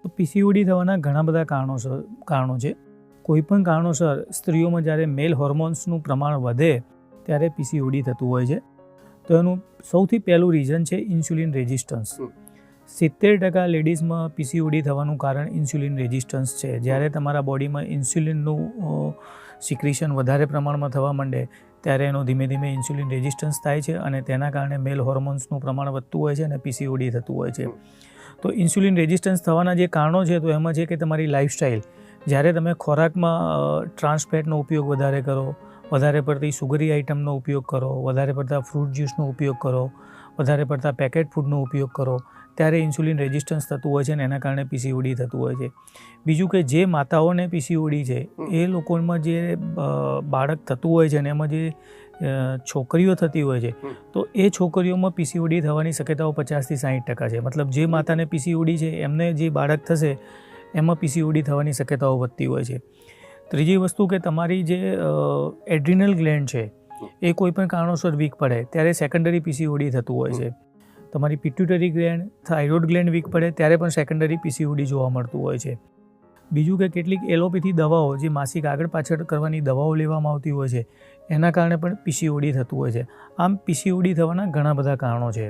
તો પીસીઓડી થવાના ઘણા બધા કારણો છે. કોઈપણ કારણોસર સ્ત્રીઓમાં જ્યારે મેલ હોર્મોન્સનું પ્રમાણ વધે ત્યારે પીસીઓડી થતું હોય છે. તો એનું સૌથી પહેલું રીઝન છે ઇન્સ્યુલિન રેઝિસ્ટન્સ. 70% લેડીઝમાં પીસીઓડી થવાનું કારણ ઇન્સ્યુલિન રેઝિસ્ટન્સ છે. જ્યારે તમારા બોડીમાં ઇન્સ્યુલિનનું સિક્રેશન વધારે પ્રમાણમાં થવા માંડે ત્યારે એનો ધીમે ધીમે ઇન્સ્યુલિન રેઝિસ્ટન્સ થાય છે અને તેના કારણે મેલ હોર્મોન્સનું પ્રમાણ વધતું હોય છે અને પીસીઓડી થતું હોય છે. તો ઇન્સ્યુલિન રેઝિસ્ટન્સ થવાના જે કારણો છે તો એમાં છે કે તમારી લાઇફસ્ટાઇલ, જ્યારે તમે ખોરાકમાં ટ્રાન્સ ફેટનો ઉપયોગ વધારે કરો, વધારે પડતી સુગરી આઇટમનો ઉપયોગ કરો, વધારે પડતા ફ્રૂટ જ્યુસનો ઉપયોગ કરો, વધારે પડતા પેકેટ ફૂડનો ઉપયોગ કરો, ત્યારે ઇન્સ્યુલિન રેઝિસ્ટન્સ થતું હોય છે અને એના કારણે પીસીઓડી થતું હોય છે. બીજું કે જે માતાઓને પીસીઓડી છે એ લોકોમાં જે બાળક થતું હોય છે અને એમાં જે છોકરીઓ થતી હોય છે તો એ છોકરીઓમાં પીસીઓડી થવાની શક્યતાઓ 50 થી 60% છે. મતલબ જે માતાને પીસીઓડી છે એમને જે બાળક થશે એમાં પીસીઓડી થવાની શક્યતાઓ વધતી હોય છે. ત્રીજી વસ્તુ કે તમારી જે એડ્રિનલ ગ્લેન્ડ છે એ કોઈ પણ કારણોસર વીક પડે ત્યારે સેકન્ડરી પીસીઓડી થતું હોય છે. તમારી pituitary gland, thyroid gland weak પડે ત્યારે પણ સેકન્ડરી પીસીઓડી જોવા મળતું હોય છે. બીજું કે કેટલીક એલોપેથી દવાઓ, જે માસિક આગળ પાછળ કરવાની દવાઓ લેવામાં આવતી હોય છે એના કારણે પણ પીસીઓડી થતું હોય છે. આમ પીસીઓડી થવાના ઘણા બધા કારણો છે.